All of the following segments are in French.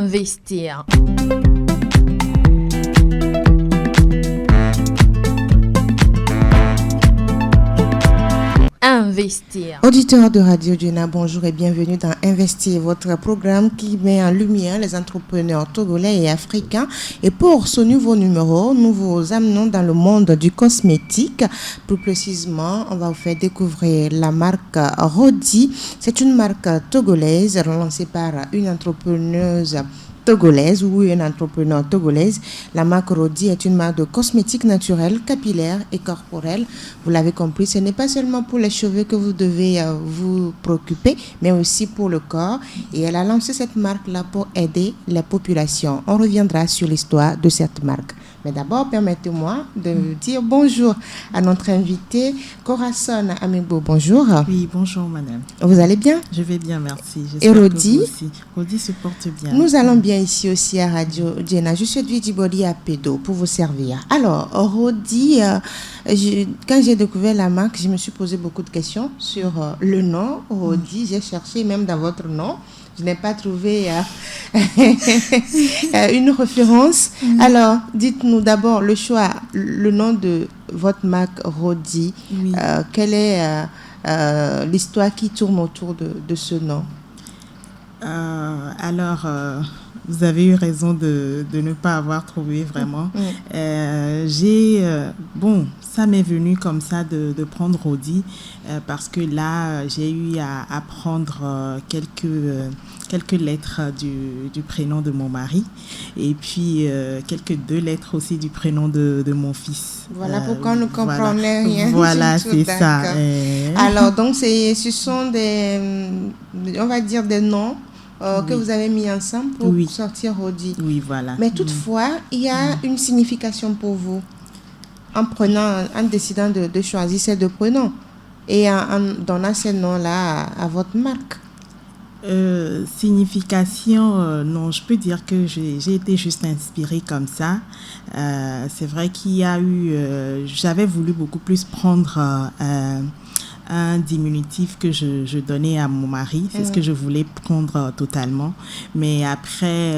Investir. Investir. Auditeurs de Radio Djena, bonjour et bienvenue dans Investir, votre programme qui met en lumière les entrepreneurs togolais et africains. Et pour ce nouveau numéro, nous vous amenons dans le monde du cosmétique. Plus précisément, on va vous faire découvrir la marque Rodi. C'est une marque togolaise lancée par une entrepreneuse togolaise ou une entrepreneur togolaise. La marque Rodi est une marque de cosmétiques naturels, capillaires et corporels. Vous l'avez compris, ce n'est pas seulement pour les cheveux que vous devez vous préoccuper, mais aussi pour le corps. Et elle a lancé cette marque-là pour aider les populations. On reviendra sur l'histoire de cette marque. Mais d'abord, permettez-moi de dire bonjour à notre invité, Corazon Amigbo. Bonjour. Oui, bonjour madame. Vous allez bien? Je vais bien, merci. Et Rodi? Rodi se porte bien. Nous allons bien ici aussi à Radio Djena. Je suis Djibodi à Pédo pour vous servir. Alors, Rodi, quand j'ai découvert la marque, je me suis posé beaucoup de questions sur le nom. Rodi, j'ai cherché même dans votre nom. Je n'ai pas trouvé une référence. Alors, dites-nous d'abord le choix, le nom de votre marque Rodi. Oui. Quelle est l'histoire qui tourne autour de ce nom? Vous avez eu raison de ne pas avoir trouvé vraiment. Ça m'est venu comme ça de prendre Rodi parce que là, j'ai eu à apprendre quelques lettres du prénom de mon mari et puis quelques 2 lettres aussi du prénom de mon fils. Voilà pourquoi on ne comprenait rien. Voilà, c'est ça. Alors, donc, ce sont on va dire des noms que vous avez mis ensemble pour sortir Rodi. Oui, voilà. Mais toutefois, il y a une signification pour vous en décidant de choisir ces 2 prénoms et en donnant ces noms-là à votre marque. Signification, non, je peux dire que j'ai été juste inspirée comme ça. C'est vrai qu'il y a eu, j'avais voulu beaucoup plus prendre un diminutif que je donnais à mon mari, c'est ce que je voulais prendre totalement, mais après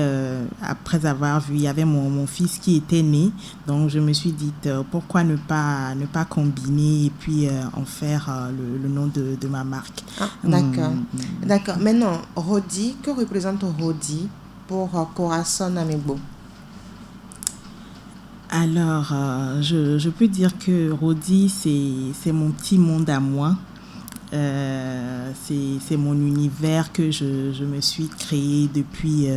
avoir vu, il y avait mon fils qui était né, donc je me suis dit pourquoi ne pas combiner et puis en faire le nom de ma marque. D'accord. Maintenant, Rodi, que représente Rodi pour Corazon Amigbo? Alors, je peux dire que Rodi, c'est mon petit monde à moi. C'est mon univers que je me suis créé depuis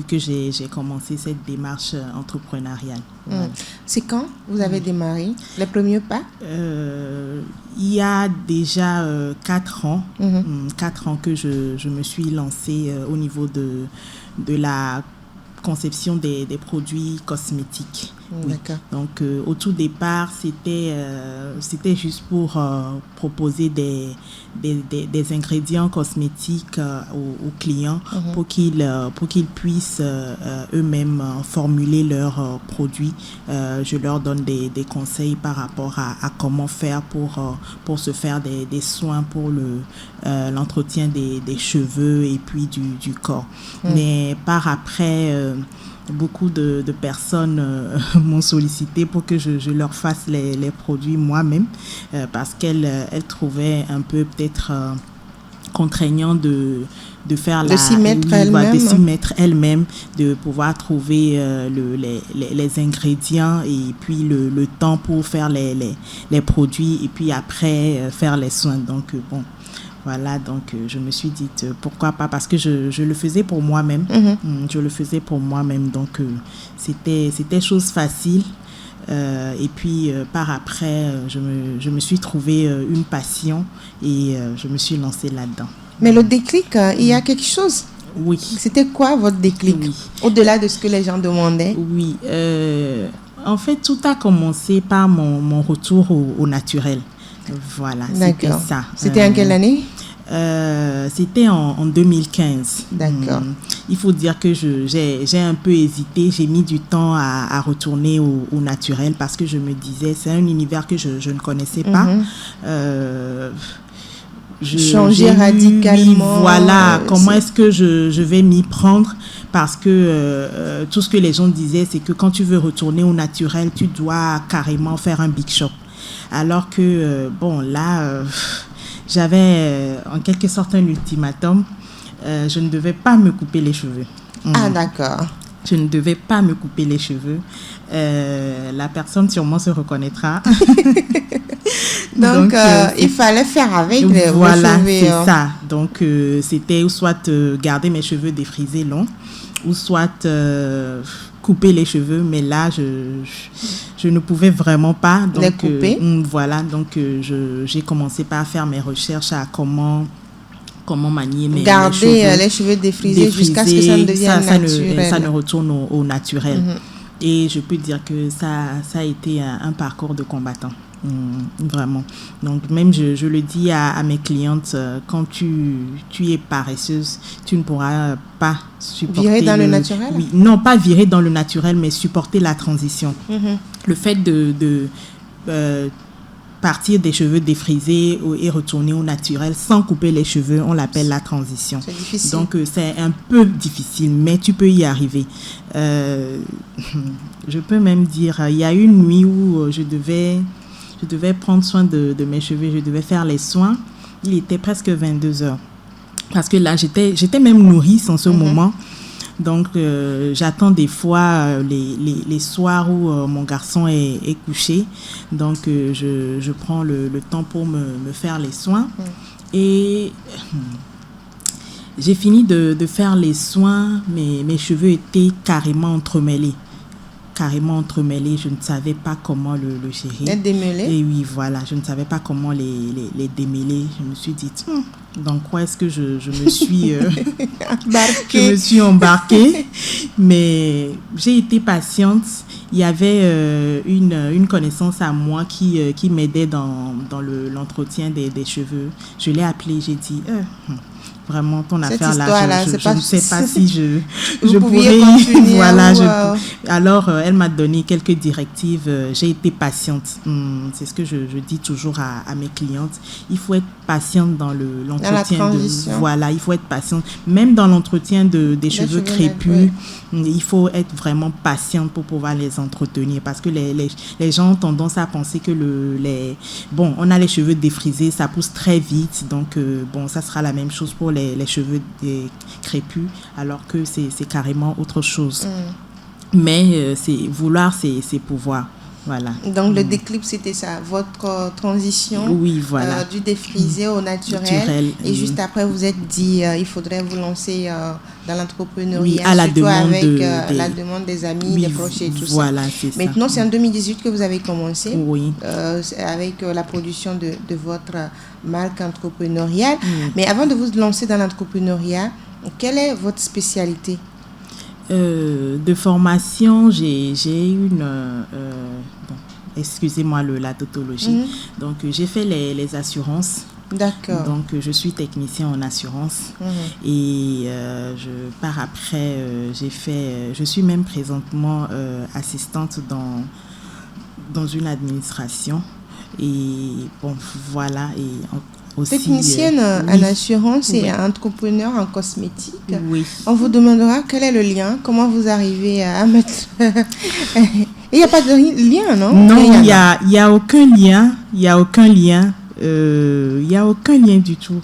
que j'ai commencé cette démarche entrepreneuriale. C'est quand vous avez démarré les premiers pas? Il y a déjà 4 ans, 4 ans que je me suis lancée au niveau de la conception des produits cosmétiques. D'accord. Donc au tout départ, c'était juste pour proposer des ingrédients cosmétiques aux clients pour qu'ils puissent eux-mêmes formuler leurs produits. Je leur donne des conseils par rapport à comment faire pour se faire des soins pour l'entretien des cheveux et puis du corps. Mais par après, beaucoup de personnes m'ont sollicité pour que je leur fasse les produits moi-même parce qu'elles trouvaient un peu peut-être contraignant de faire de s'y mettre elles-mêmes, de pouvoir trouver les ingrédients et puis le temps pour faire les produits et puis après faire les soins. Donc voilà, donc je me suis dit pourquoi pas, parce que je le faisais pour moi-même. Je le faisais pour moi-même, donc c'était chose facile. Et puis par après, je me suis trouvé une passion et je me suis lancée là-dedans. Mais le déclic, il y a quelque chose? Oui. C'était quoi votre déclic? Oui. Au-delà de ce que les gens demandaient? Oui. En fait, tout a commencé par mon retour au naturel. Voilà, c'était ça. C'était en quelle année? C'était en 2015. D'accord. Il faut dire que j'ai un peu hésité, j'ai mis du temps à retourner au naturel parce que je me disais, c'est un univers que je ne connaissais pas. Changer radicalement. Comment est-ce que je vais m'y prendre? parce que tout ce que les gens disaient, c'est que quand tu veux retourner au naturel, tu dois carrément faire un big shop. Alors que, j'avais en quelque sorte un ultimatum. Je ne devais pas me couper les cheveux. Ah, d'accord. Je ne devais pas me couper les cheveux. La personne sûrement se reconnaîtra. Donc il fallait faire avec les cheveux. Voilà, c'est ça. Donc, c'était soit garder mes cheveux défrisés longs, ou soit couper les cheveux. Mais là, je ne pouvais vraiment pas. Donc, les couper. Voilà, donc j'ai commencé par faire mes recherches à comment manier mes garder les cheveux défrisés jusqu'à ce que ça ne devienne naturel. Ça ne retourne au naturel. Et je peux dire que ça a été un parcours de combattant. Vraiment. Donc, même je le dis à mes clientes, quand tu es paresseuse, tu ne pourras pas supporter... Virer dans le naturel? Oui, non, pas virer dans le naturel, mais supporter la transition. Le fait de partir des cheveux défrisés et retourner au naturel sans couper les cheveux, on l'appelle la transition. C'est difficile. Donc, c'est un peu difficile, mais tu peux y arriver. Je peux même dire, il y a une nuit où je devais prendre soin de mes cheveux, je devais faire les soins. Il était presque 22 heures. Parce que là, j'étais même nourrice en ce moment. Donc, j'attends des fois les soirs où mon garçon est couché. Donc, je prends le temps pour me faire les soins. Et j'ai fini de faire les soins, mais mes cheveux étaient carrément entremêlés. Je ne savais pas comment le gérer. Les démêler? Et oui, voilà, je ne savais pas comment les démêler. Je me suis dit, dans quoi est-ce que je me suis je me suis embarquée. Mais j'ai été patiente. Il y avait une connaissance à moi qui m'aidait dans l'entretien des cheveux. Je l'ai appelée, j'ai dit, vraiment ton cette affaire là, je ne sais pas si je pourrais continuer. Voilà, alors elle m'a donné quelques directives. J'ai été patiente. C'est ce que je dis toujours à mes clientes. Il faut être patiente dans l'entretien voilà, il faut être patiente. Même dans l'entretien des cheveux crépus, il faut être vraiment patiente pour pouvoir les entretenir, parce que les gens ont tendance à penser que on a les cheveux défrisés, ça pousse très vite, donc ça sera la même chose pour les cheveux crépus, alors que c'est carrément autre chose. Mais vouloir, c'est pouvoir. Voilà. Donc le déclic, c'était ça, votre transition, oui, voilà, du défrisé au naturel. Et juste après, vous êtes dit, il faudrait vous lancer dans l'entrepreneuriat, oui, à la demande avec la demande des amis, des proches et tout voilà, ça. C'est Maintenant, ça. c'est en 2018 que vous avez commencé, oui, avec la production de votre marque entrepreneuriale. Mais avant de vous lancer dans l'entrepreneuriat, quelle est votre spécialité? De formation, j'ai une excusez-moi la tautologie. Donc je fais les assurances. D'accord. Donc je suis technicien en assurance et par après je suis même présentement assistante dans une administration, et voilà, et aussi, technicienne en assurance et entrepreneur en cosmétique. Oui. On vous demandera quel est le lien, comment vous arrivez à mettre... Il n'y a pas de lien, non? Non, il y a aucun lien. Il n'y a aucun lien. Il n'y a aucun lien du tout.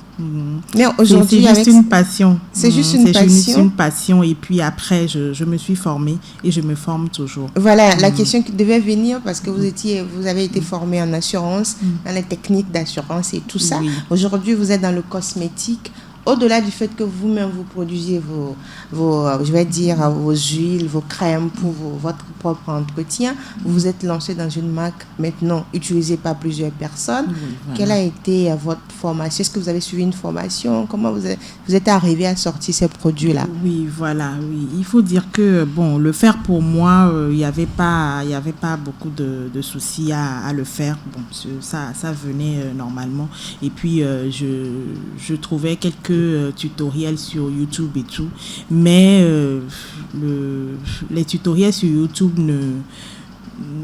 Mais aujourd'hui, c'est juste une passion. C'est juste une passion. C'est une passion. Et puis après, je me suis formée et je me forme toujours. Voilà, la question qui devait venir, parce que vous avez été formée en assurance, dans les techniques d'assurance et tout ça. Aujourd'hui, vous êtes dans le cosmétique. Au-delà du fait que vous-même vous produisez vos huiles, vos crèmes pour votre propre entretien, vous vous êtes lancé dans une marque maintenant utilisée par plusieurs personnes. Voilà. Quelle a été votre formation? Est-ce que vous avez suivi une formation? Comment vous êtes arrivé à sortir ces produits-là? Oui, voilà, oui. Il faut dire que le faire pour moi, il n'y avait pas beaucoup de soucis à le faire. Bon, ça venait normalement. Et puis je trouvais quelques tutoriels sur YouTube et tout, mais les tutoriels sur YouTube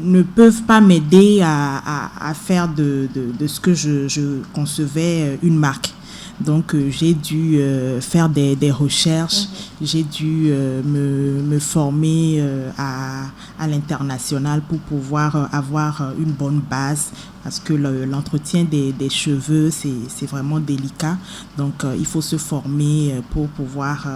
ne peuvent pas m'aider à faire de ce que je concevais une marque. Donc, j'ai dû faire des recherches, j'ai dû me former à l'international pour pouvoir avoir une bonne base, parce que l'entretien des cheveux, c'est vraiment délicat. Donc, il faut se former pour pouvoir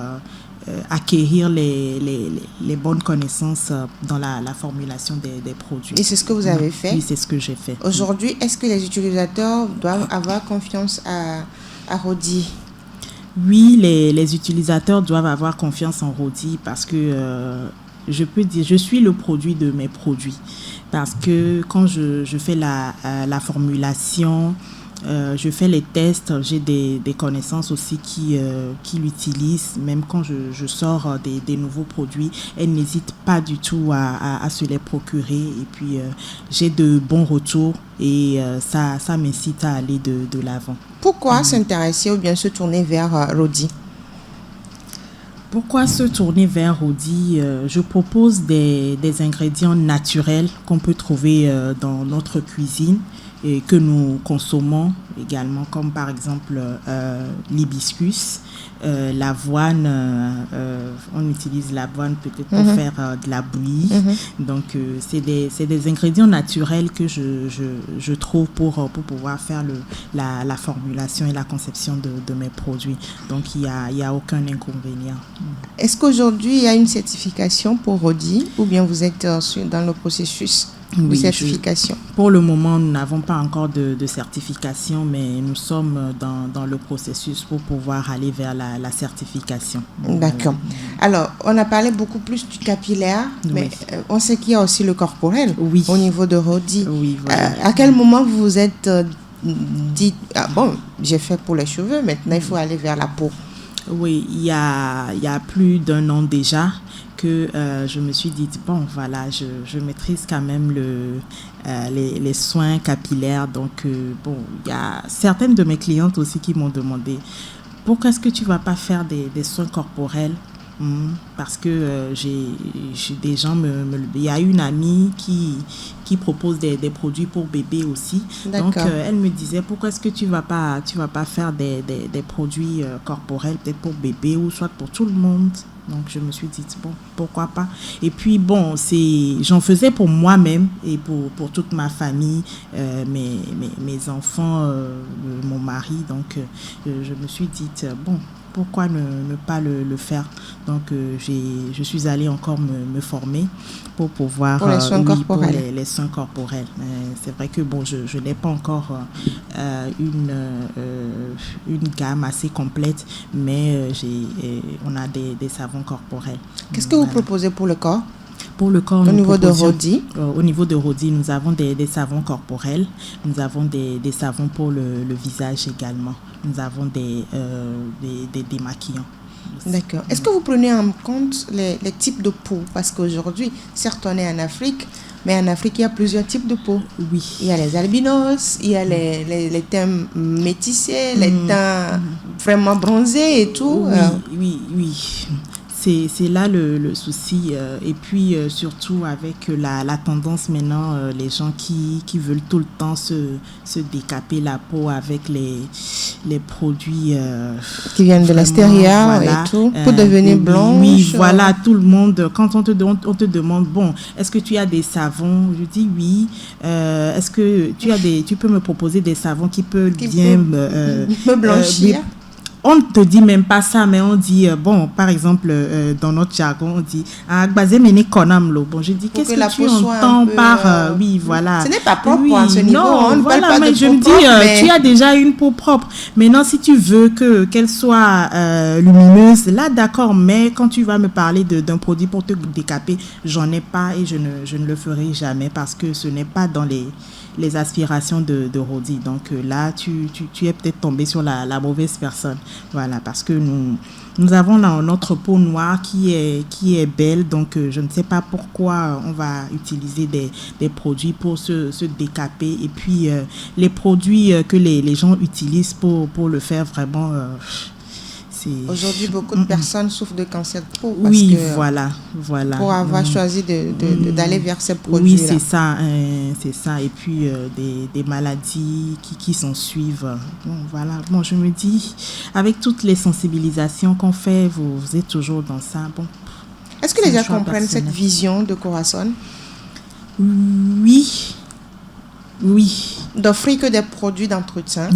acquérir les bonnes connaissances dans la formulation des produits. Et c'est ce que vous avez fait? Oui, c'est ce que j'ai fait. Aujourd'hui, est-ce que les utilisateurs doivent avoir confiance à Rodi? Oui, les utilisateurs doivent avoir confiance en Rodi parce que je peux dire, je suis le produit de mes produits. Parce que quand je fais la formulation, je fais les tests, j'ai des connaissances aussi qui l'utilisent. Même quand je sors des nouveaux produits, elles n'hésitent pas du tout à se les procurer. Et puis, j'ai de bons retours et ça m'incite à aller de l'avant. Pourquoi s'intéresser ou bien se tourner vers Rodi? Pourquoi se tourner vers Rodi? Je propose des ingrédients naturels qu'on peut trouver dans notre cuisine et que nous consommons également, comme par exemple l'hibiscus, l'avoine. On utilise l'avoine peut-être pour faire de la bouillie. Donc, c'est des ingrédients naturels que je trouve pour pouvoir faire la formulation et la conception de mes produits. Donc, il y a aucun inconvénient. Est-ce qu'aujourd'hui, il y a une certification pour Rodi ou bien vous êtes dans le processus de certification? Pour le moment, nous n'avons pas encore de certification, mais nous sommes dans le processus pour pouvoir aller vers la certification. D'accord. Alors, on a parlé beaucoup plus du capillaire, mais on sait qu'il y a aussi le corporel au niveau de Rodi. Oui, voilà. À quel moment vous vous êtes dit, bon, j'ai fait pour les cheveux, maintenant il faut aller vers la peau? Oui, il y a plus d'1 an déjà que je me suis dit, bon, voilà, je maîtrise quand même les soins capillaires. Donc, bon, il y a certaines de mes clientes aussi qui m'ont demandé, pourquoi est-ce que tu ne vas pas faire des soins corporels? Parce que j'ai des gens il y a une amie qui propose des produits pour bébé aussi. Donc elle me disait, pourquoi est-ce que tu vas pas faire des produits corporels peut-être pour bébé ou soit pour tout le monde? Donc je me suis dit, bon, pourquoi pas. Et puis bon, j'en faisais pour moi-même et pour toute ma famille, mes enfants, mon mari. Donc je me suis dit, bon, pourquoi ne pas le faire? Donc je suis allée encore me former pour pouvoir pour les soins corporels. Pour les soins corporels. C'est vrai que bon, je n'ai pas encore une gamme assez complète, mais on a des savons corporels. Qu'est-ce que vous proposez pour le corps? Pour le corps, au niveau de Rodi, nous avons des savons corporels, nous avons des savons pour le visage également, nous avons des démaquillants. D'accord. Est-ce que vous prenez en compte les types de peau? Parce qu'aujourd'hui, certes, on est en Afrique, mais en Afrique, il y a plusieurs types de peau. Oui. Il y a les albinos, il y a les teints métissés, les teints vraiment bronzés et tout. Oui. C'est là le souci. Et puis, surtout avec la tendance maintenant, les gens qui veulent tout le temps se décaper la peau avec les produits qui viennent de l'extérieur, voilà, et tout, pour devenir blanche. Oui, voilà, tout le monde. Quand on te demande, bon, est-ce que tu as des savons? Je dis oui. Est-ce que tu peux me proposer des savons qui peuvent bien me blanchir? On ne te dit même pas ça, mais on dit, bon, par exemple, dans notre jargon, on dit, bon, je dis, qu'est-ce que tu entends par, oui, voilà. Ce n'est pas propre à ce niveau, non, on voilà, parle pas mais de je peau me dis, propre, tu as déjà une peau propre. Maintenant, si tu veux qu'elle soit lumineuse, là, d'accord, mais quand tu vas me parler d'un produit pour te décaper, j'en ai pas et je ne le ferai jamais parce que ce n'est pas dans les aspirations de Rodi. Donc là, tu es peut-être tombé sur la mauvaise personne. Voilà, parce que nous avons notre peau noire qui est belle. Donc je ne sais pas pourquoi on va utiliser des produits pour se décaper. Et puis les produits que les gens utilisent pour le faire vraiment... Aujourd'hui, beaucoup de personnes souffrent de cancer de peau. Parce oui, que voilà. Pour avoir choisi d'aller vers ces produits-là. Oui, c'est ça. Et puis, des maladies qui s'en suivent. Bon, voilà. Bon, je me dis, avec toutes les sensibilisations qu'on fait, vous êtes toujours dans ça. Bon. Est-ce que les gens comprennent cette vision de Corazon? Oui. D'offrir que des produits d'entretien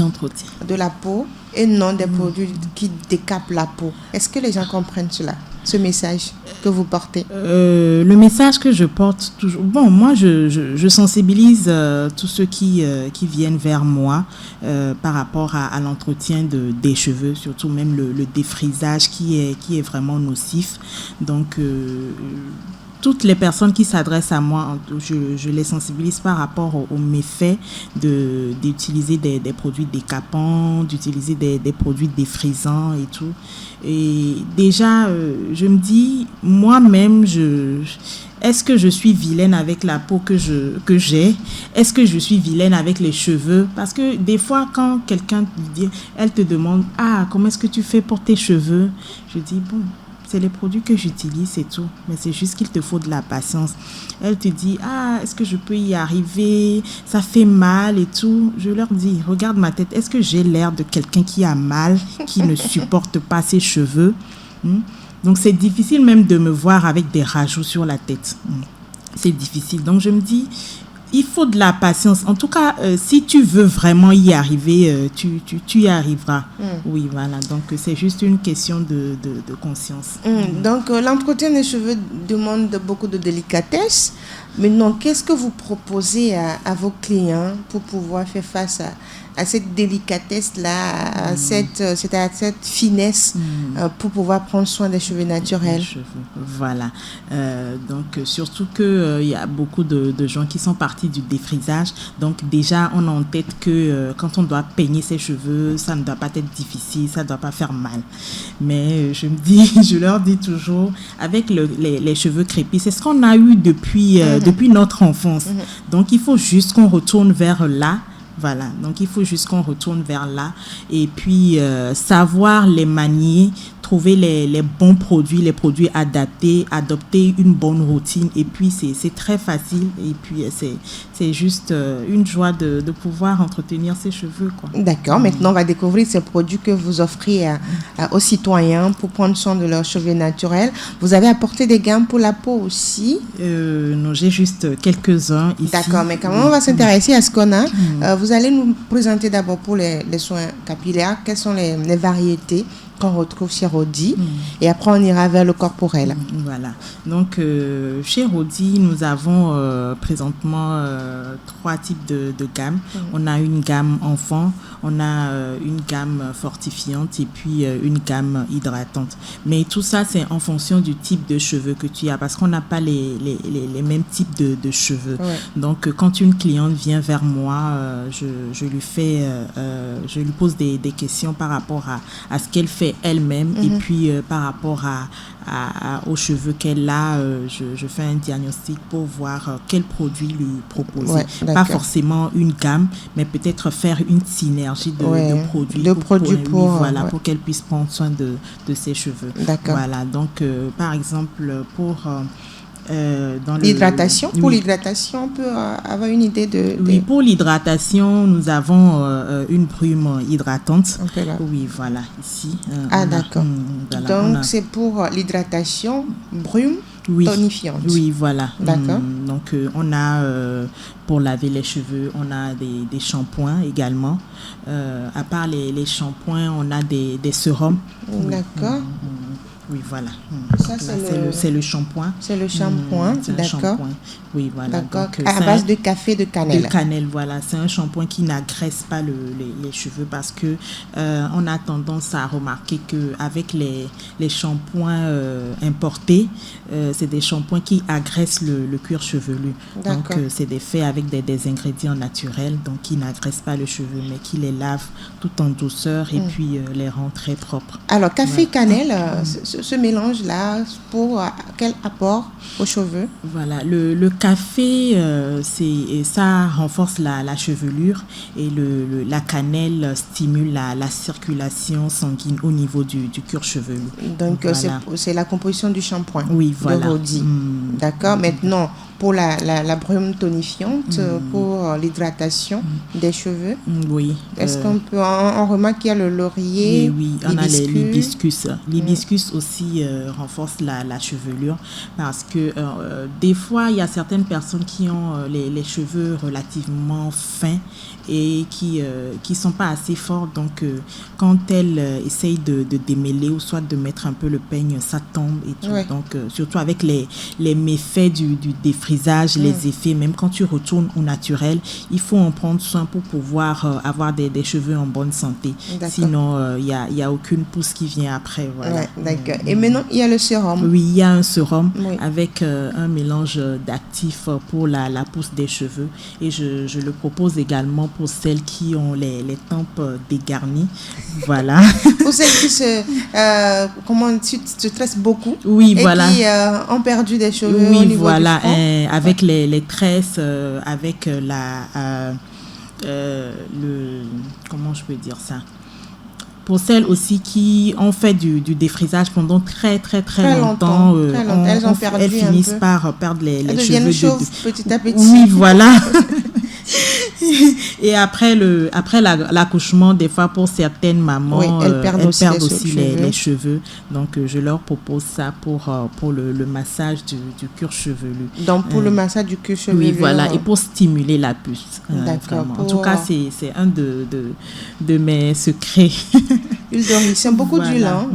de la peau et non des produits qui décapent la peau. Est-ce que les gens comprennent cela, ce message que vous portez? Le message que je porte toujours... Bon, moi, je sensibilise tous ceux qui viennent vers moi par rapport à l'entretien des cheveux, surtout même le défrisage qui est vraiment nocif. Donc... toutes les personnes qui s'adressent à moi, je les sensibilise par rapport aux méfaits d'utiliser des produits décapants, d'utiliser des produits défrisants et tout. Et déjà, je me dis, moi-même, est-ce que je suis vilaine avec la peau que j'ai? Est-ce que je suis vilaine avec les cheveux? Parce que des fois, quand quelqu'un elle te demande, comment est-ce que tu fais pour tes cheveux? Je dis, bon... c'est les produits que j'utilise, c'est tout. Mais c'est juste qu'il te faut de la patience. Elle te dit, est-ce que je peux y arriver? Ça fait mal et tout. Je leur dis, regarde ma tête. Est-ce que j'ai l'air de quelqu'un qui a mal, qui ne supporte pas ses cheveux? Donc, c'est difficile même de me voir avec des rajouts sur la tête. C'est difficile. Donc, je me dis... il faut de la patience. En tout cas, si tu veux vraiment y arriver, tu y arriveras. Oui, voilà. Donc, c'est juste une question de conscience. Donc, l'entretien des cheveux demande beaucoup de délicatesse. Maintenant, qu'est-ce que vous proposez à vos clients pour pouvoir faire face à cette délicatesse-là, à cette finesse pour pouvoir prendre soin des cheveux naturels? Voilà. Donc, surtout qu'il y a beaucoup de gens qui sont partis du défrisage. Donc, déjà, on a en tête que quand on doit peigner ses cheveux, ça ne doit pas être difficile, ça ne doit pas faire mal. Mais je leur dis toujours, avec les cheveux crépus, c'est ce qu'on a eu depuis notre enfance. Donc, il faut juste qu'on retourne vers là. Voilà, donc il faut juste qu'on retourne vers là et puis savoir les manier, trouver les bons produits, les produits adaptés, adopter une bonne routine et puis c'est très facile et puis c'est juste une joie de pouvoir entretenir ses cheveux, quoi. D'accord, maintenant on va découvrir ces produits que vous offrez aux citoyens pour prendre soin de leurs cheveux naturels. Vous avez apporté des gammes pour la peau aussi? Non, j'ai juste quelques-uns ici. D'accord, mais quand même on va s'intéresser à ce qu'on a. Vous allez nous présenter d'abord pour les soins capillaires, quelles sont les variétés qu'on retrouve chez Rodi et après on ira vers le corporel. Voilà, donc chez Rodi nous avons présentement 3 types de gammes. On a une gamme enfant, on a une gamme fortifiante et puis une gamme hydratante. Mais tout ça c'est en fonction du type de cheveux que tu as parce qu'on n'a pas les mêmes types de cheveux. Donc quand une cliente vient vers moi, je lui pose des questions par rapport à ce qu'elle fait elle-même et puis par rapport aux cheveux qu'elle a, je fais un diagnostic pour voir quel produit lui proposer. Pas forcément une gamme, mais peut-être faire une synergie de produits pour qu'elle puisse prendre soin de ses cheveux. Voilà, donc par exemple pour... dans l'hydratation, pour l'hydratation, on peut avoir une idée de... Oui, pour l'hydratation, nous avons une brume hydratante. Oui, voilà, ici. D'accord. Donc, c'est pour l'hydratation, brume tonifiante. Oui, voilà. D'accord. Donc, on a, pour laver les cheveux, on a des shampoings également. À part les shampoings, on a des sérums. D'accord. Oui, voilà. Ça, c'est le shampoing. C'est le shampoing, d'accord. Oui, voilà. D'accord. Donc, à base de café, de cannelle. De cannelle, voilà. C'est un shampoing qui n'agresse pas les cheveux parce que on a tendance à remarquer qu'avec les shampoings importés, c'est des shampoings qui agressent le cuir chevelu. Donc, c'est des faits avec des ingrédients naturels, donc qui n'agressent pas le cheveu, mais qui les lavent tout en douceur et puis les rend très propres. Alors, café, cannelle, ce mélange-là, pour quel apport aux cheveux? Voilà, le café, ça renforce la chevelure et la cannelle stimule la circulation sanguine au niveau du cuir chevelu. Donc, voilà. c'est la composition du shampoing. Oui, voilà. De Rodi. D'accord. Maintenant, pour la brume tonifiante, pour l'hydratation des cheveux. Oui. Est-ce qu'on peut... On remarque qu'il y a le laurier, oui, on a l'hibiscus. L'hibiscus aussi renforce la chevelure parce que des fois, il y a certaines personnes qui ont les cheveux relativement fins et qui sont pas assez forts. Donc, quand elles essayent de démêler ou soit de mettre un peu le peigne, ça tombe et tout. Ouais. Donc, surtout avec les méfaits du défrisage, les effets, même quand tu retournes au naturel, il faut en prendre soin pour pouvoir avoir des cheveux en bonne santé. Sinon, il y a aucune pousse qui vient après. Voilà. Ouais, d'accord. Et maintenant, il y a le sérum. Oui, il y a un sérum avec un mélange d'actifs pour la pousse des cheveux. Et je le propose également pour celles qui ont les tempes dégarnies. Voilà. Pour celles qui se tressent beaucoup. Oui, et voilà. Qui ont perdu des cheveux oui, au niveau voilà, du front. avec les tresses, avec comment je peux dire ça? Pour celles aussi qui ont fait du défrisage pendant très longtemps, elles finissent par perdre les cheveux. Elles deviennent chauves petit à petit. Oui, voilà. Et après l'accouchement, des fois pour certaines mamans, elles perdent aussi les cheveux. Donc je leur propose ça pour le massage du cuir chevelu. Donc pour le massage du cuir chevelu. Oui, voilà, et pour stimuler la puce. D'accord. En tout cas, c'est un de mes secrets. Huile d'origan, c'est beaucoup d'huile, hein?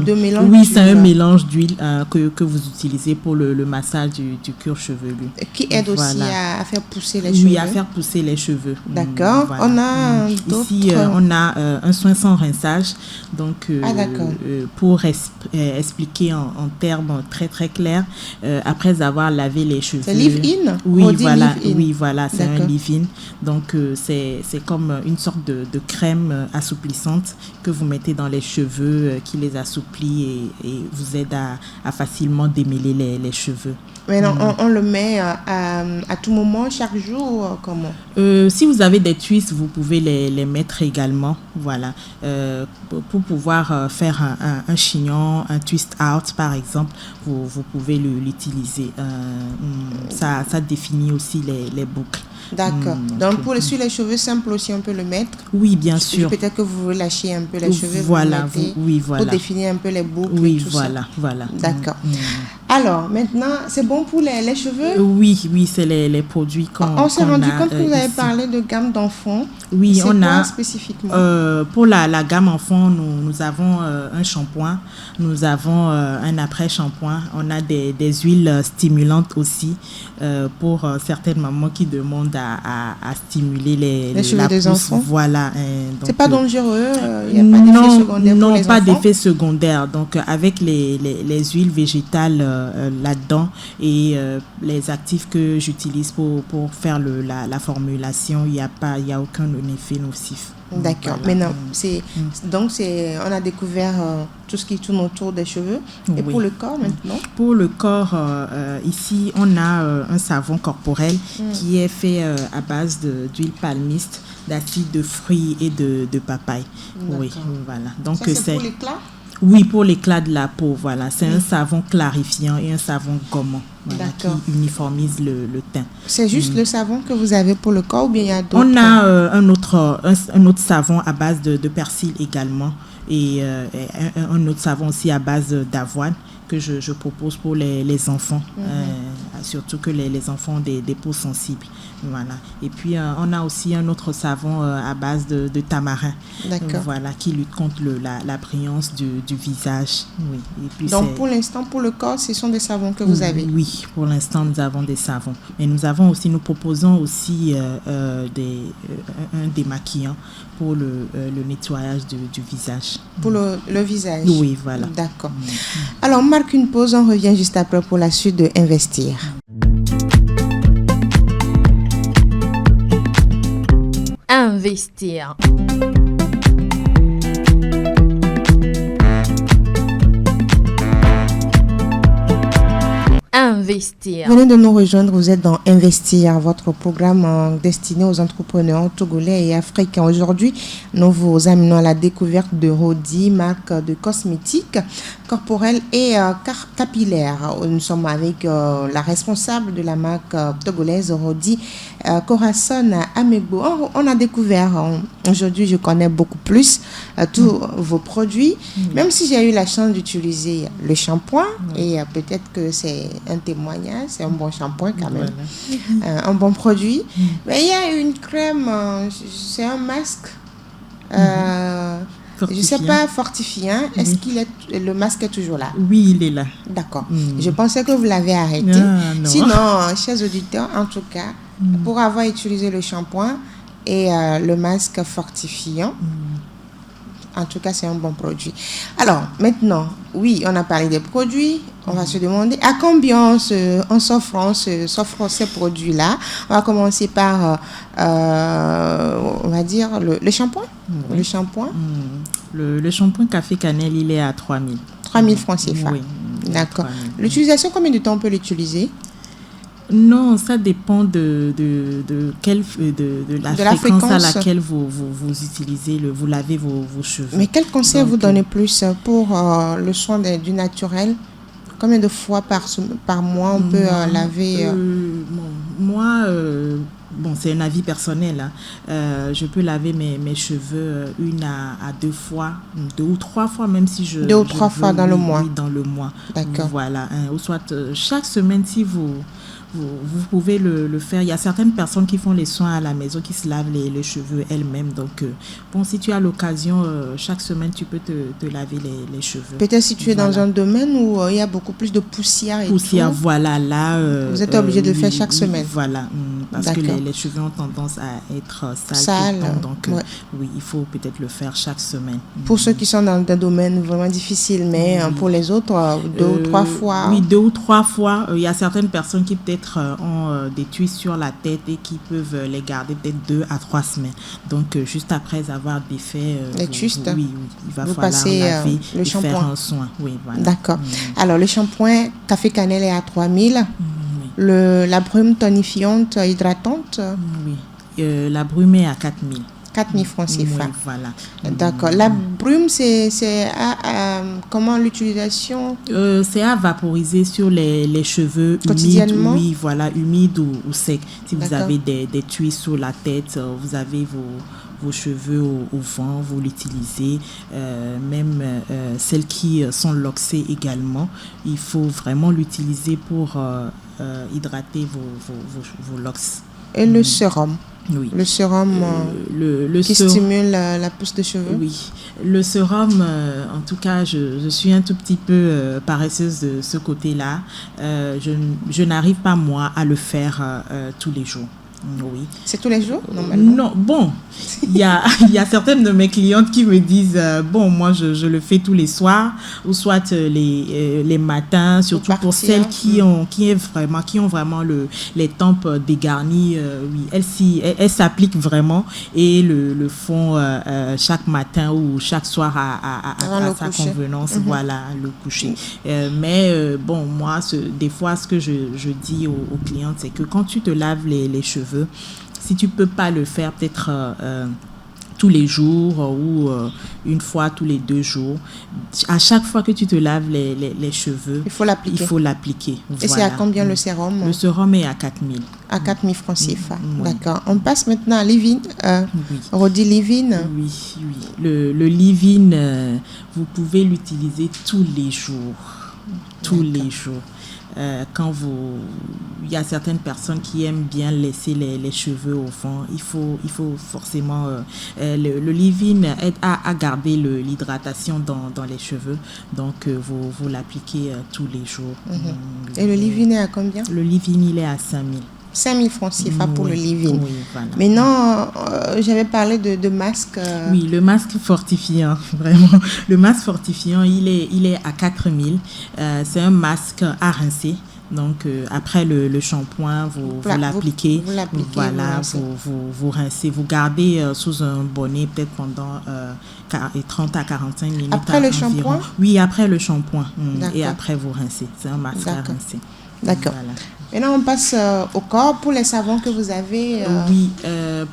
De mélange. Oui, c'est un mélange d'huile que vous utilisez pour le massage du cuir chevelu. Qui aide aussi à faire pousser les cheveux. Oui, à faire pousser les cheveux. D'accord. Voilà. On a d'autres. Ici, on a un soin sans rinçage. Donc, pour expliquer en termes très clairs, après avoir lavé les cheveux. C'est leave-in? Oui, voilà, c'est un leave-in. Donc, c'est comme une sorte de crème assouplissante que vous mettez dans les cheveux, qui les assouplit et vous aide à facilement démêler les cheveux. Mais non, on le met à tout moment, chaque jour, comment? Si vous avez des twists, vous pouvez les mettre également, voilà, pour pouvoir faire un chignon, un twist out par exemple, vous pouvez l'utiliser. Ça définit aussi les boucles. D'accord. Donc, sur les cheveux simples aussi, on peut le mettre? Oui, bien sûr. Peut-être que vous relâchez un peu les cheveux. Voilà, pour définir un peu les boucles. Oui, et tout voilà. D'accord. Alors, maintenant, c'est bon pour les cheveux? Oui, c'est les produits qu'on a. On s'est rendu compte que vous avez parlé de gamme d'enfants. Oui, on a. Spécifiquement? Pour la gamme enfant, nous avons un shampoing, nous avons un après-shampoing, on a des huiles stimulantes aussi pour certaines mamans qui demandent à stimuler les cheveux des enfants. Voilà. C'est pas dangereux? Il n'y a pas d'effet secondaire pour les enfants? Non, pas d'effet secondaire. Donc, avec les huiles végétales là-dedans et les actifs que j'utilise pour faire la formulation, il n'y a aucun effet nocif. D'accord. Voilà. Maintenant, on a découvert tout ce qui tourne autour des cheveux. Et pour le corps maintenant? Pour le corps, ici, on a un savon corporel qui est fait à base d'huile palmiste, d'acide de fruits et de papaye. Oui, voilà. Donc, ça, c'est pour l'éclat? Oui, pour l'éclat de la peau, voilà. C'est un savon clarifiant et un savon gommant, voilà, qui uniformise le teint. C'est juste le savon que vous avez pour le corps ou bien il y a d'autres? On a un autre savon à base de persil également et un autre savon aussi à base d'avoine que je propose pour les enfants, surtout que les enfants ont des peaux sensibles. Voilà. Et puis, on a aussi un autre savon à base de tamarin. D'accord. Voilà, qui lutte contre la brillance du visage. Oui. Et puis donc, pour l'instant, pour le corps, ce sont des savons que vous avez? Oui, pour l'instant, nous avons des savons. Mais nous proposons aussi un démaquillant pour le nettoyage du visage. Pour le visage? Oui, voilà. D'accord. Alors, on marque une pause, on revient juste après pour la suite de Investir. Investir. Investir. Venez de nous rejoindre, vous êtes dans Investir, votre programme destiné aux entrepreneurs togolais et africains. Aujourd'hui, nous vous amenons à la découverte de Rodi, marque de cosmétiques corporels et capillaires. Nous sommes avec la responsable de la marque togolaise Rodi, Corazon Amegbo. On a découvert, aujourd'hui je connais beaucoup plus tous vos produits, même si j'ai eu la chance d'utiliser le shampoing et peut-être que c'est un témoignage, c'est un bon shampoing quand même, un bon produit. Mais il y a une crème, c'est un masque, je ne sais pas, fortifiant. Est-ce le masque est toujours là? Oui, il est là. D'accord. Je pensais que vous l'avez arrêté. Sinon, chers auditeurs, en tout cas, pour avoir utilisé le shampoing et le masque fortifiant, en tout cas, c'est un bon produit. Alors, maintenant, oui, on a parlé des produits. On va se demander à combien on s'offre ces produits-là. On va commencer par, on va dire, le shampoing. Le shampoing. Le shampoing café cannelle, il est à 3 000. 3 000 francs CFA. Oui. D'accord. L'utilisation, combien de temps on peut l'utiliser? Non, ça dépend de la fréquence à laquelle vous utilisez, vous lavez vos cheveux. Mais quel conseil vous donnez plus pour le soin du naturel? Combien de fois par mois on peut laver Moi, c'est un avis personnel. Je peux laver mes cheveux 1 à 2 fois, 2 ou 3 fois, même si je... 2 ou 3 fois dans le mois. Oui, dans le mois. D'accord. Voilà. Ou soit chaque semaine, si vous pouvez le faire. Il y a certaines personnes qui font les soins à la maison, qui se lavent les cheveux elles-mêmes. Donc, si tu as l'occasion, chaque semaine, tu peux te laver les cheveux. Peut-être si tu es dans un domaine où il y a beaucoup plus de poussière et poussière, tout. Voilà, là... vous êtes obligé de le faire chaque semaine. Voilà, parce que les cheveux ont tendance à être sales. Donc, oui, il faut peut-être le faire chaque semaine. Pour ceux qui sont dans des domaines vraiment difficiles, mais pour les autres, 2 ou 3 fois. Oui, 2 ou 3 fois. Il y a certaines personnes qui peut-être ont des tuiles sur la tête et qui peuvent les garder peut-être 2 à 3 semaines. Donc, juste après avoir défait, les twistes, il va falloir passer laver le shampoing. Faire un soin. Oui, voilà. D'accord. Alors, le shampoing café cannelle est à 3 000. La brume tonifiante hydratante? Oui. La brume est à 4 000. 4 000 francs CFA. Oui, voilà. D'accord. La brume, c'est comment l'utilisation? C'est à vaporiser sur les cheveux quotidiennement. Humides, oui, voilà, humides ou secs. Si vous avez des tuiles sur la tête, vous avez vos cheveux au vent, vous l'utilisez. Même celles qui sont loxées également, il faut vraiment l'utiliser pour hydrater vos locks. Et le sérum? Oui. Le sérum qui stimule la pousse de cheveux? Oui. Le sérum, en tout cas, je suis un tout petit peu paresseuse de ce côté-là. Je n'arrive pas, moi, à le faire tous les jours. Oui. C'est tous les jours, normalement? Non, bon, il y a certaines de mes clientes qui me disent moi je le fais tous les soirs ou soit les matins, surtout pour celles qui ont vraiment les tempes dégarnies. Oui, elles s'appliquent vraiment et le font chaque matin ou chaque soir à sa convenance, voilà, le coucher. Mais moi, des fois, ce que je dis aux clientes, c'est que quand tu te laves les cheveux, si tu peux pas le faire peut-être tous les jours ou une fois tous les 2 jours, à chaque fois que tu te laves les cheveux, il faut l'appliquer. Voilà. Et c'est à combien le sérum? Le sérum est à 4 000. À 4 000 francs CFA. D'accord. On passe maintenant à Livin. Rodi Livin. Oui. Le Livin, vous pouvez l'utiliser tous les jours. Tous les jours. Il y a certaines personnes qui aiment bien laisser les cheveux au vent, il faut forcément le leave-in aide à garder l'hydratation dans les cheveux, donc vous l'appliquez tous les jours. Et le leave-in est à combien? Le leave-in, il est à 5 000. 5 000 francs CFA pour le leave-in. Oui, voilà. Maintenant, j'avais parlé de masque. Oui, le masque fortifiant, vraiment. Le masque fortifiant, il est à 4 000. C'est un masque à rincer. Donc, après le shampoing, vous l'appliquez. Voilà, vous rincez. Vous gardez sous un bonnet peut-être pendant 30 à 45 minutes. Après le shampoing? Oui, après le shampoing. Et après, vous rincez. C'est un masque à rincer. D'accord. Voilà. Maintenant, on passe au corps. Pour les savons que vous avez... Oui,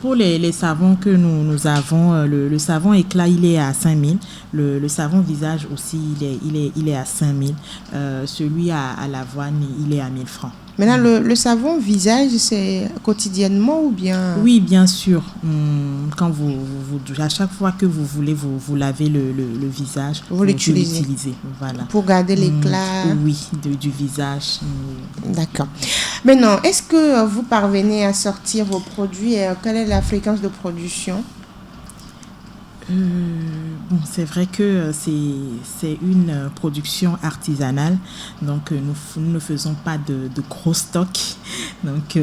pour les savons que nous avons, le savon éclat, il est à 5 000. Le savon visage aussi, il est à 5 000. Celui à l'avoine, il est à 1 000 francs. Maintenant, le savon visage, c'est quotidiennement ou bien... Oui, bien sûr. Quand à chaque fois que vous voulez vous laver le visage, vous l'utilisez. Voilà. Pour garder l'éclat. Oui, du visage. D'accord. Maintenant, est-ce que vous parvenez à sortir vos produits et quelle est la fréquence de production? Bon, c'est vrai que c'est une production artisanale, donc nous ne faisons pas de gros stocks, donc,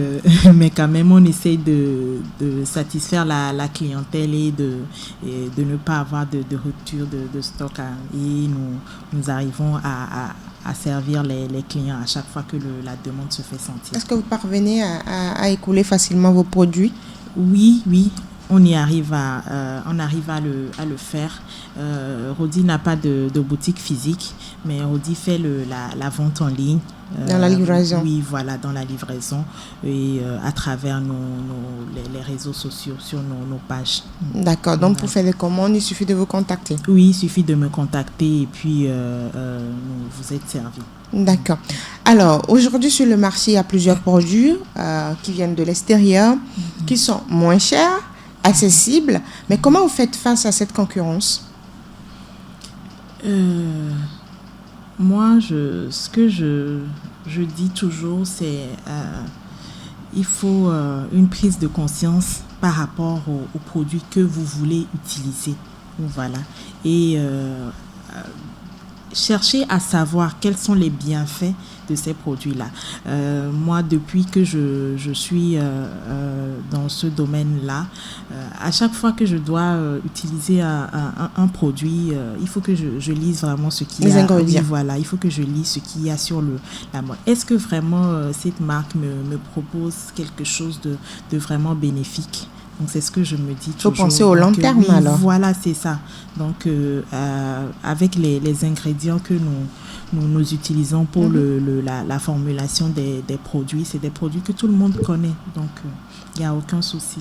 mais quand même on essaye de satisfaire la clientèle et de ne pas avoir de rupture de stock, et nous arrivons à servir les clients à chaque fois que la demande se fait sentir. Est-ce que vous parvenez à écouler facilement vos produits? Oui. On arrive à le faire. Rodi n'a pas de boutique physique, mais Rodi fait la vente en ligne. Dans la livraison. Oui, voilà, dans la livraison et à travers les réseaux sociaux, sur nos pages. D'accord, donc pour faire des commandes, il suffit de vous contacter. Oui, il suffit de me contacter et puis vous êtes servi. D'accord. Alors, aujourd'hui sur le marché, il y a plusieurs produits qui viennent de l'extérieur, qui sont moins chers, accessibles, mais comment vous faites face à cette concurrence? Moi, ce que je dis toujours, c'est il faut une prise de conscience par rapport aux produits que vous voulez utiliser. Voilà. Et chercher à savoir quels sont les bienfaits de ces produits-là. Moi, depuis que je suis dans ce domaine-là, à chaque fois que je dois utiliser un produit, il faut que je lise vraiment ce qu'il y a. Les ingrédients. Oui, voilà, il faut que je lise ce qu'il y a sur la mode. Est-ce que vraiment cette marque me propose quelque chose de vraiment bénéfique? Donc, c'est ce que je me dis toujours. Il faut penser au long terme, oui, alors. Voilà, c'est ça. Donc, avec les ingrédients que nous utilisons pour la formulation des produits, c'est des produits que tout le monde connaît. Donc, il n'y a aucun souci.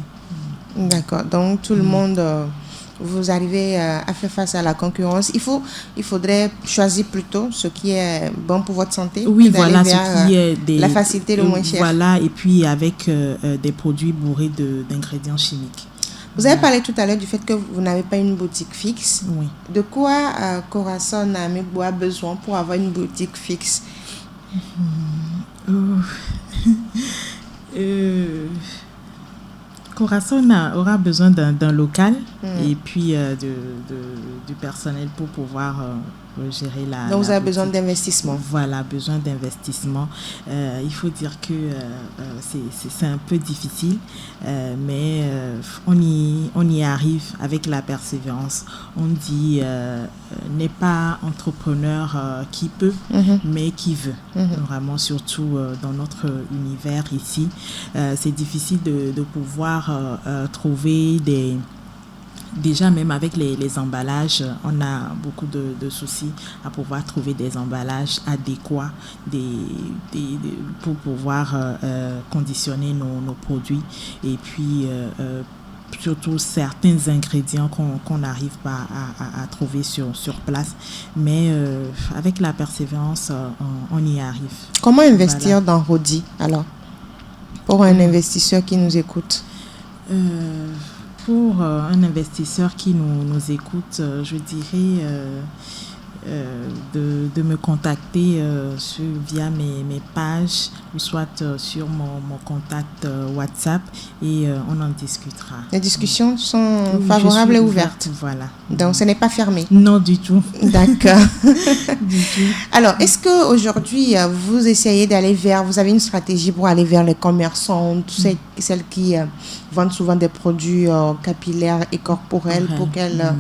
D'accord. Donc, tout le monde... vous arrivez à faire face à la concurrence. Il faudrait choisir plutôt ce qui est bon pour votre santé. Oui, voilà, ce qui est la facilité, le moins cher. Voilà, et puis avec des produits bourrés d'ingrédients chimiques. Vous avez parlé tout à l'heure du fait que vous n'avez pas une boutique fixe. Oui. De quoi Corazon Amebo a besoin pour avoir une boutique fixe? Corazon aura besoin d'un local et puis du personnel pour pouvoir gérer la... Donc vous avez boutique. besoin d'investissement. Voilà, besoin d'investissement. Il faut dire que c'est un peu difficile, mais on y arrive avec la persévérance. On dit n'est pas entrepreneur qui peut, mais qui veut. Vraiment, surtout dans notre univers ici, c'est difficile de pouvoir trouver déjà même avec les emballages, on a beaucoup de soucis à pouvoir trouver des emballages adéquats pour pouvoir conditionner nos produits et puis surtout certains ingrédients qu'on n'arrive pas à trouver sur place. Mais avec la persévérance, on y arrive. Comment investir dans Rodi alors, pour un investisseur qui nous écoute? Pour un investisseur qui nous écoute, je dirais de me contacter via mes pages ou soit sur mon contact WhatsApp et on en discutera. Les discussions sont favorables et ouvertes. Voilà. Donc ce n'est pas fermé. Non, du tout. D'accord. Du tout. Alors, est-ce qu'aujourd'hui, vous essayez d'aller vous avez une stratégie pour aller vers les commerçants, celles qui vendent souvent des produits capillaires et corporels pour qu'elles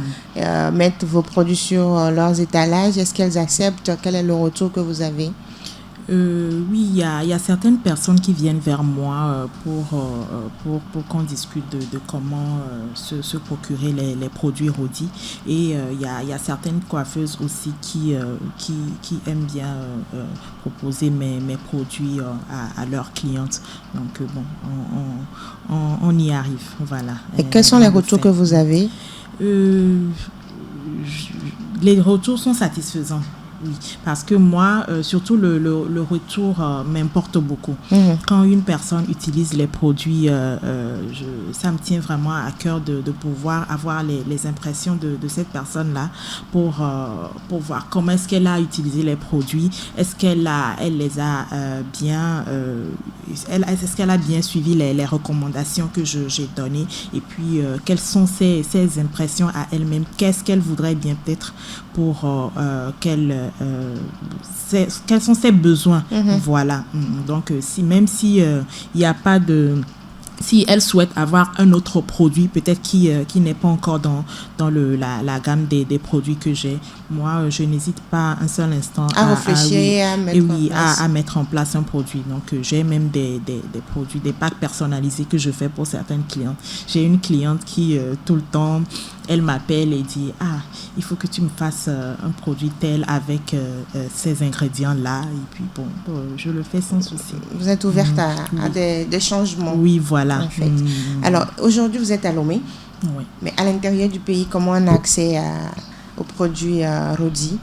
mettent vos produits sur leurs étalages? Est-ce qu'elles acceptent? Quel est le retour que vous avez? Oui, il y a certaines personnes qui viennent vers moi pour qu'on discute de comment se procurer les produits Rodi. Et il y a certaines coiffeuses aussi qui aiment bien proposer mes produits à leurs clientes. Donc, on y arrive. Voilà. Et quels sont les retours que vous avez? Les retours sont satisfaisants. Oui, parce que moi, surtout le retour m'importe beaucoup. Quand une personne utilise les produits, ça me tient vraiment à cœur de pouvoir avoir les impressions de cette personne-là pour voir comment est-ce qu'elle a utilisé les produits, est-ce qu'elle les a bien, est-ce qu'elle a bien suivi les recommandations que j'ai données, et puis quelles sont ses impressions à elle-même, qu'est-ce qu'elle voudrait bien peut-être pour quels sont ses besoins. Voilà. Donc même si il n'y a pas de, si elle souhaite avoir un autre produit peut-être qui n'est pas encore dans la gamme des produits que j'ai, moi je n'hésite pas un seul instant à réfléchir, à mettre en place un produit. Donc j'ai même des produits, des packs personnalisés que je fais pour certaines clientes. J'ai une cliente qui tout le temps elle m'appelle et dit il faut que tu me fasses un produit tel avec ces ingrédients là, et puis je le fais sans souci. Vous êtes ouverte à des changements. Oui, voilà. En fait. Alors aujourd'hui vous êtes à Lomé. Oui. Mais à l'intérieur du pays, comment on a accès aux produits Rodi?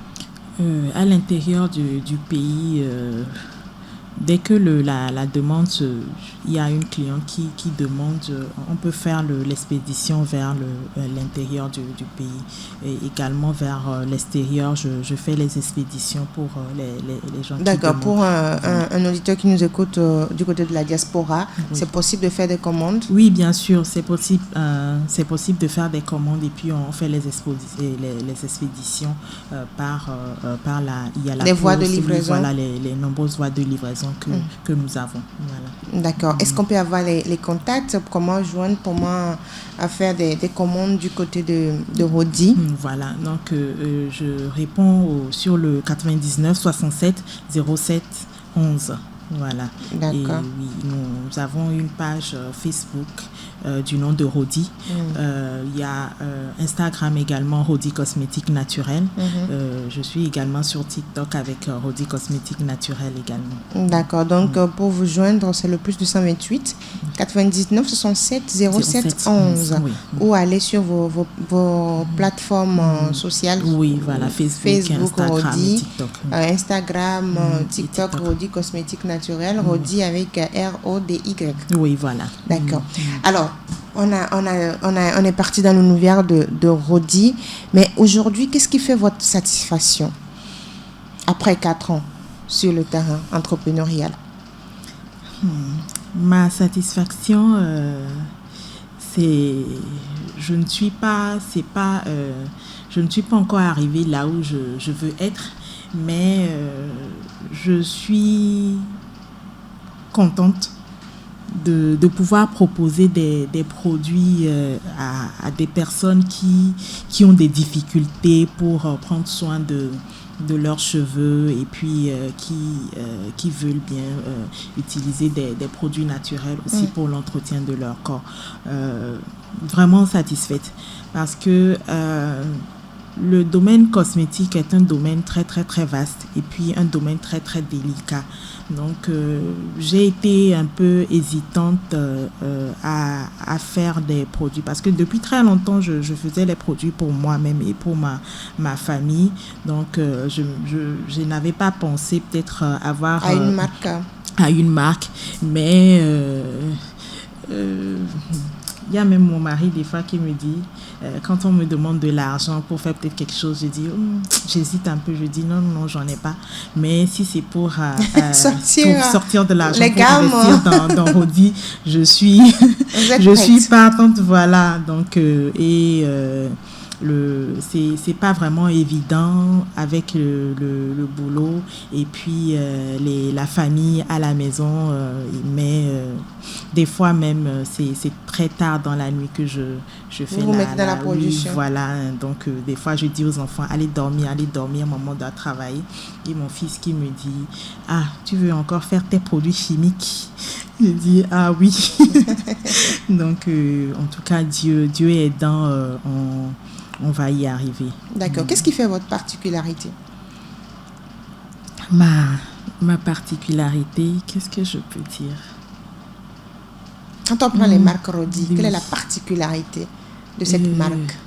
À l'intérieur du pays, dès que la demande, il y a une cliente qui demande, on peut faire l'expédition vers l'intérieur du pays. Et également vers l'extérieur, je fais les expéditions pour les gens qui demandent. D'accord, pour un auditeur qui nous écoute du côté de la diaspora, oui. C'est possible de faire des commandes? Oui, bien sûr, c'est possible de faire des commandes, et puis on fait les expéditions par il y a les voies de livraison. Voilà, les nombreuses voies de livraison que nous avons. Voilà. D'accord. Est-ce qu'on peut avoir les contacts? Comment joindre, comment faire des commandes du côté de Rodi? Voilà. Donc, je réponds sur le 99 67 07 11. Voilà. D'accord. Et oui, nous avons une page Facebook du nom de Rodi. Il y a Instagram également, Rodi Cosmétique Naturelle. Je suis également sur TikTok avec Rodi Cosmétique Naturelle également. D'accord. Donc, pour vous joindre, c'est le plus 228 99 67 07 11. Oui. Ou aller sur vos plateformes sociales. Oui, voilà. Facebook Instagram Rodi, et TikTok. Instagram, TikTok, Rodi Cosmétique Naturelle. Rodi avec RODY. Oui, voilà. D'accord. Alors, on est parti dans l'univers de Rodi, mais aujourd'hui, qu'est-ce qui fait votre satisfaction après 4 ans sur le terrain entrepreneurial? Ma satisfaction, c'est je ne suis pas encore arrivée là où je veux être, mais je suis contente de pouvoir proposer des produits à des personnes qui ont des difficultés pour prendre soin de leurs cheveux, et puis qui veulent bien utiliser des produits naturels aussi pour l'entretien de leur corps. Vraiment satisfaite, parce que le domaine cosmétique est un domaine très très très vaste, et puis un domaine très très délicat. Donc j'ai été un peu hésitante à faire des produits, parce que depuis très longtemps je faisais les produits pour moi-même et pour ma famille. Donc je n'avais pas pensé peut-être avoir à une marque. À une marque, mais il y a même mon mari des fois qui me dit, quand on me demande de l'argent pour faire peut-être quelque chose, je dis j'hésite un peu, je dis non, j'en ai pas, mais si c'est pour sortir de l'argent, les pour investir dans Rodi, je suis partante. Voilà. Donc c'est pas vraiment évident avec le boulot et puis la famille à la maison, mais des fois même c'est très tard dans la nuit que je fais la production. Oui, voilà, donc des fois je dis aux enfants allez dormir, maman doit travailler, et mon fils qui me dit ah, tu veux encore faire tes produits chimiques? Je dis ah oui. Donc en tout cas Dieu aidant, on va y arriver. D'accord. Qu'est-ce qui fait votre particularité? Ma particularité, qu'est-ce que je peux dire? Quand on prend les marques Rodi, quelle est la particularité de cette marque?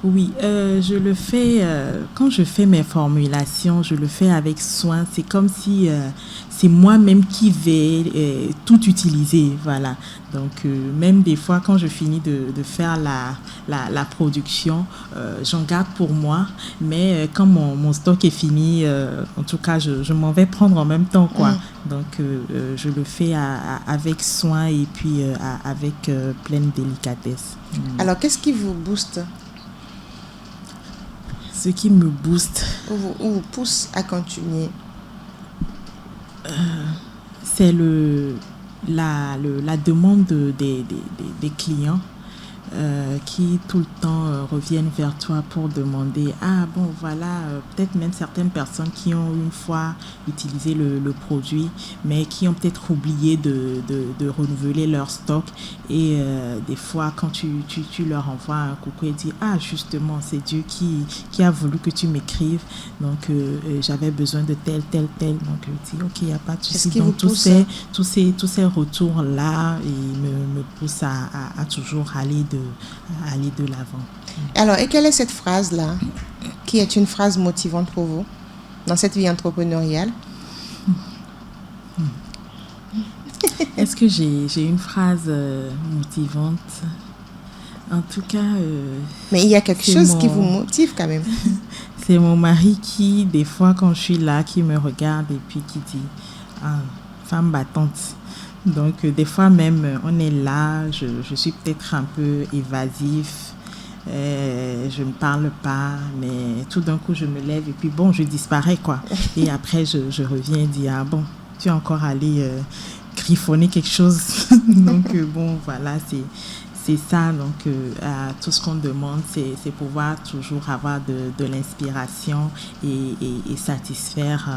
Oui, je le fais, quand je fais mes formulations, je le fais avec soin. C'est comme si c'est moi-même qui vais tout utiliser, voilà. Donc, même des fois, quand je finis de faire la production, j'en garde pour moi. Mais quand mon stock est fini, en tout cas, je m'en vais prendre en même temps, quoi. Donc, je le fais avec soin et puis avec pleine délicatesse. Alors, qu'est-ce qui vous booste? Ce qui me booste ou vous pousse à continuer, c'est la demande des clients qui tout le temps reviennent vers toi pour demander ah bon voilà, peut-être même certaines personnes qui ont une fois utilisé le produit mais qui ont peut-être oublié de renouveler leur stock, et des fois quand tu leur envoies un coucou et dis ah justement c'est Dieu qui a voulu que tu m'écrives, donc j'avais besoin de tel, donc je dis ok, il n'y a pas de souci. Donc tous ces retours là me poussent à toujours aller de l'avant. Alors, et quelle est cette phrase-là qui est une phrase motivante pour vous dans cette vie entrepreneuriale? Est-ce que j'ai une phrase motivante? En tout cas... mais il y a quelque chose qui vous motive quand même. C'est mon mari qui, des fois, quand je suis là, qui me regarde et puis qui dit ah, femme battante. Donc, des fois même, on est là, je suis peut-être un peu évasif, je ne parle pas, mais tout d'un coup, je me lève et puis bon, je disparais, quoi. Et après, je reviens et dis, ah bon, tu es encore allé griffonner quelque chose. Donc, bon, voilà, c'est ça. Donc, tout ce qu'on demande, c'est pouvoir toujours avoir de l'inspiration et satisfaire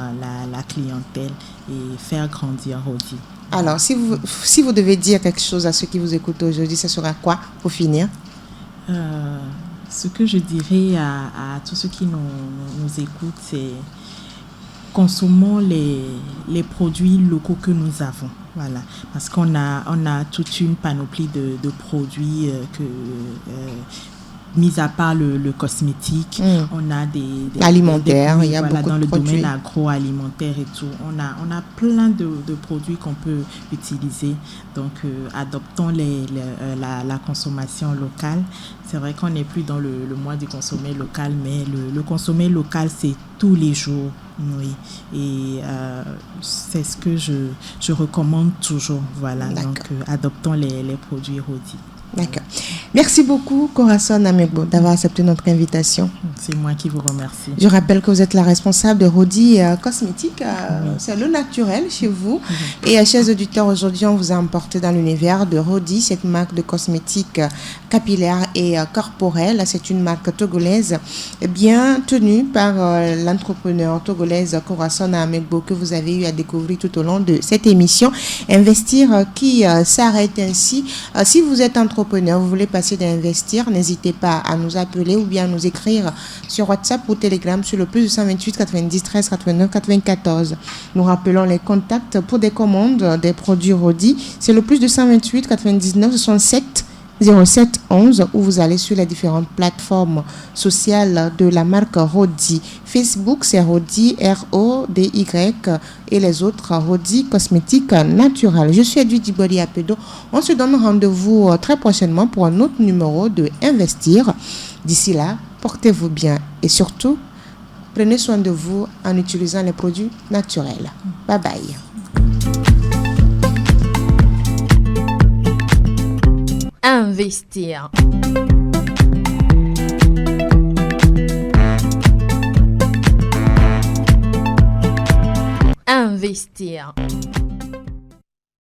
la clientèle et faire grandir Rodi. Alors, si vous devez dire quelque chose à ceux qui vous écoutent aujourd'hui, ce sera quoi pour finir? Ce que je dirais à tous ceux qui nous écoutent, c'est consommons les produits locaux que nous avons. Voilà, parce qu'on a toute une panoplie de produits mis à part le cosmétique, on a des alimentaires, il y a beaucoup dans de produits. Dans le domaine agroalimentaire et tout, on a plein de produits qu'on peut utiliser. Donc adoptons la consommation locale. C'est vrai qu'on n'est plus dans le mois du consommer local, mais le consommer local, c'est tous les jours. Oui, et c'est ce que je recommande toujours. Voilà, donc adoptons les produits Rodi. D'accord. Merci beaucoup, Corazon Amegbo, d'avoir accepté notre invitation. C'est moi qui vous remercie. Je rappelle que vous êtes la responsable de Rodi Cosmétiques. C'est le naturel chez vous. Et chers auditeurs, aujourd'hui, on vous a emporté dans l'univers de Rodi, cette marque de cosmétiques capillaires et corporels. C'est une marque togolaise bien tenue par l'entrepreneur togolaise Corazon Amegbo, que vous avez eu à découvrir tout au long de cette émission. Investir qui s'arrête ainsi. Si vous êtes entrepreneur, vous voulez passer d'investir, n'hésitez pas à nous appeler ou bien à nous écrire sur WhatsApp ou Telegram sur le plus 228 90 13 89 94. Nous rappelons les contacts pour des commandes des produits Rodi. C'est le plus 228 99 67 07 11, où vous allez sur les différentes plateformes sociales de la marque Rodi. Facebook, c'est Rodi, R-O-D-Y, et les autres, Rodi Cosmétiques Naturels. Je suis Edwige Diboli Apedo. On se donne rendez-vous très prochainement pour un autre numéro de Investir. D'ici là, portez-vous bien et surtout, prenez soin de vous en utilisant les produits naturels. Bye bye. Investir. investir.